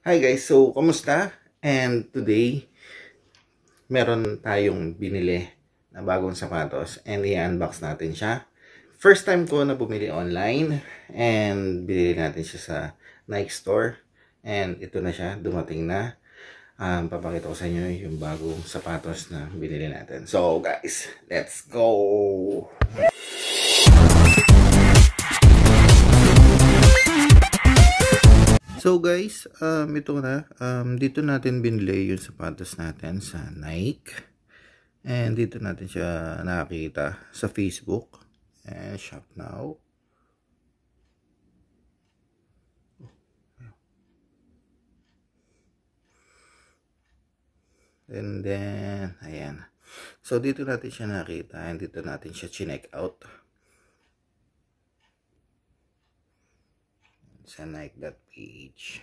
Hi guys, so kamusta? And today, meron tayong binili na bagong sapatos and i-unbox natin siya. First time ko na bumili online and binili natin siya sa Nike Store. And ito na siya, dumating na. Papakita ko sa inyo yung bagong sapatos na binili natin. So guys, let's go! So guys, ito na, dito natin binili yung sapatos natin sa Nike. And dito natin siya nakakita sa Facebook. And shop now. And then, ayan. So dito natin siya nakita and dito natin siya chinek out. Sa Nike.ph.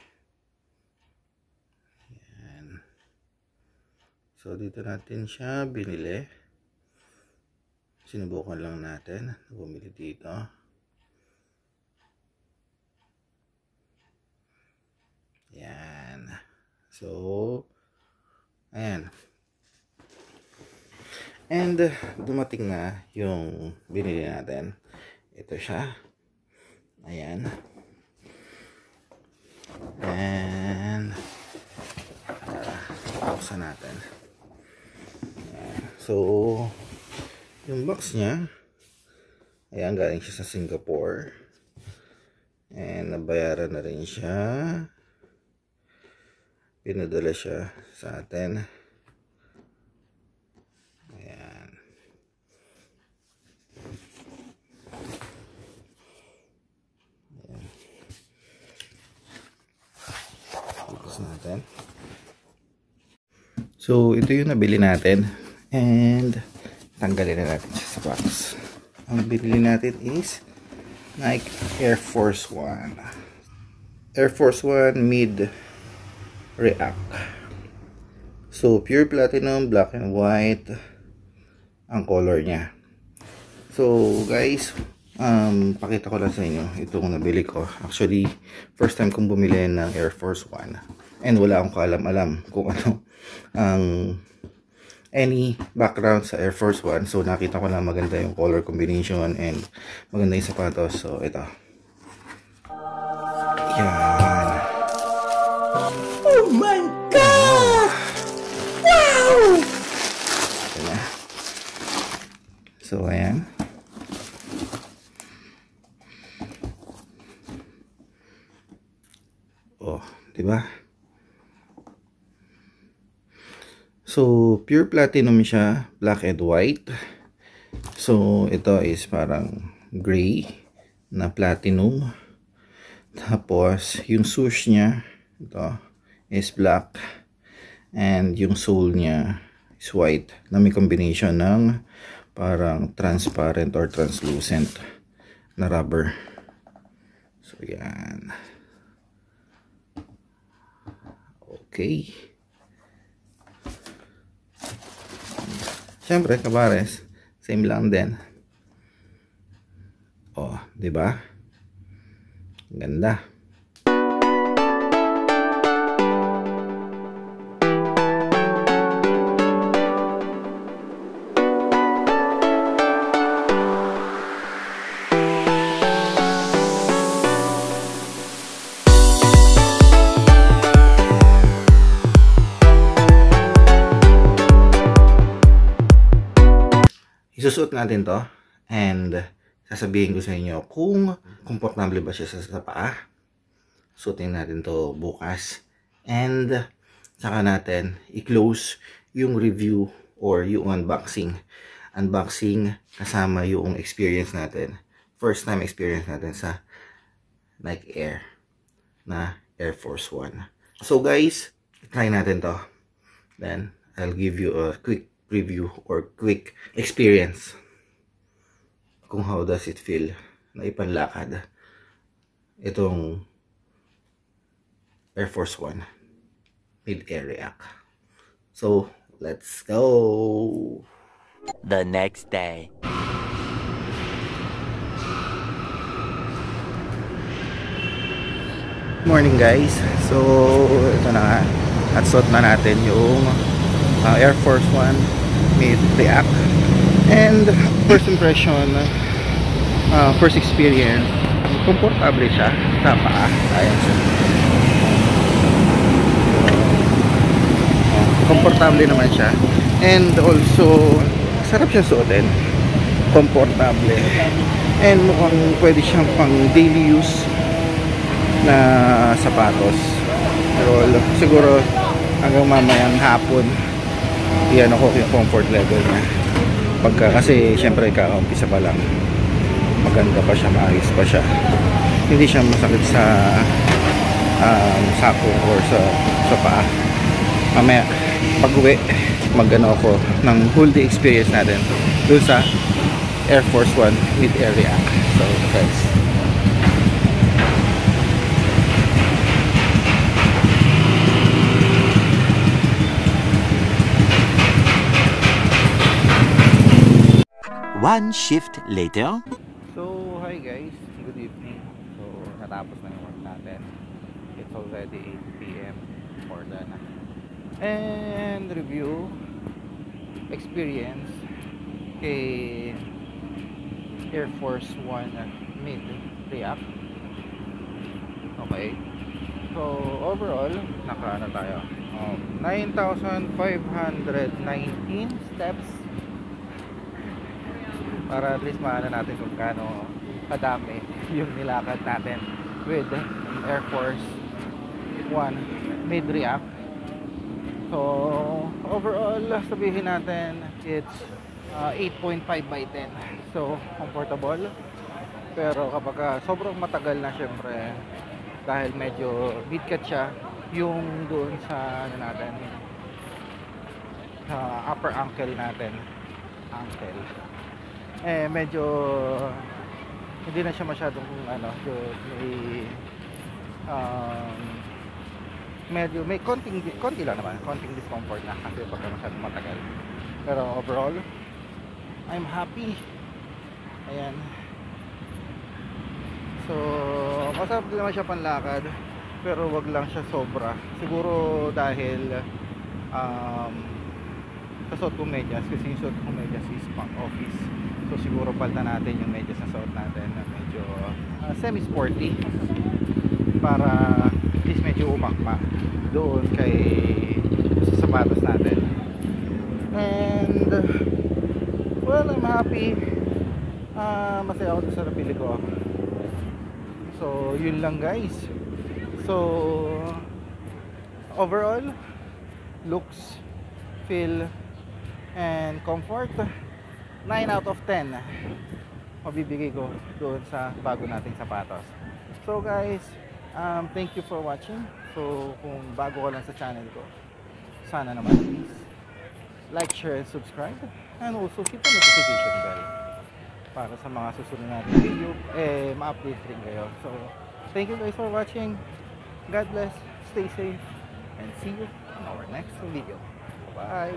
Ayan. So dito natin siya binili. Sinubukan lang natin bumili dito. Ayan. So ayan. And dumating na yung binili natin. Ito siya. Ayan. And buksan natin. Ayan. So yung box niya, ayan, galing siya sa Singapore and nabayaran na rin siya, pinadala siya sa atin. Ayan. Natin. So ito yung nabili natin and tanggalin na natin siya sa box. Ang binili natin is Nike Air Force 1 Mid React. So pure platinum, black and white ang color niya. So guys, pakita ko lang sa inyo itong nabili ko. Actually, first time kong bumili ng Air Force 1 and wala akong kaalam-alam kung ano ang any background sa Air Force 1. So nakita ko lang maganda yung color combination and maganda yung sapatos. So ito, yan. Oh my god, wow. Ayan. So ayan. Oh, diba? So, pure platinum siya, black and white. So, ito is parang gray na platinum. Tapos, yung swoosh niya, ito, is black. And yung sole niya is white na may combination ng parang transparent or translucent na rubber. So, yan. Okay. Siyempre, kabares, same lang din. Oh, 'di ba? Ganda. Isusuot natin to and sasabihin ko sa inyo kung komportable ba siya sa paa. Suotin natin to bukas and saka natin i-close yung review or yung unboxing kasama yung experience natin, first time experience natin sa Nike Air na Air Force 1. So guys, try natin to, then I'll give you a quick review or quick experience kung how does it feel na ipanlakad itong Air Force 1 Mid React. So let's go. The next day. Morning guys. So ito na nga, at suot na natin yung Air Force One mid React. And first impression, first experience, komportable siya sa paa. Ayan siya. Komportable naman siya. And also sarap siya suotin, komportable, and mukhang pwede siyang pang daily use na sapatos. Pero siguro hanggang mamayang hapon iyan ako yung comfort level niya kasi syempre kaka-umpisa pa lang, maganda pa siya, maayos pa siya, hindi siya masakit sa sako or sa paa. Mamaya pag uwi magano ako ng whole day experience natin doon sa Air Force One mid-air React. So guys, One shift later. so hi guys, good evening. So natapos na yung work natin. It's already 8 PM or than. And review experience kay Air Force One mid React. Okay, so overall nakaano tayo, 9,519 steps, para at least maano natin kung gaano kadami yung nilakad natin with Air Force One mid React. So overall sabihin natin it's 8.5 by 10. So comfortable, pero kapag sobrang matagal na, syempre dahil medyo mid-cut siya, yung doon sa ano natin, sa upper ankle natin, medyo hindi na siya masyadong may medyo may konti lang naman, konting discomfort na kasi pagka masyadong matagal. Pero overall I'm happy. Ayan. So masarap din naman siya panlakad, pero wag lang siya sobra. Siguro dahil kasuot kong medyas, kasi yung suot kong medyas is pang office. So siguro palta natin yung medyas na suot natin na medyo semi-sporty, para at least medyo umakma doon kay sa sapatos natin. And well, I'm happy. Masaya ako sa napili ko. So yun lang guys. So overall, looks, feel, and comfort, 9 out of 10 mabibigay ko doon sa bago nating sapatos. So guys, thank you for watching. So kung bago ka lang sa channel ko, sana naman please like, share, and subscribe, and also hit the notification bell para sa mga susunod natin video, ma-update rin kayo. So thank you guys for watching. God bless, stay safe, and see you in our next video. Bye.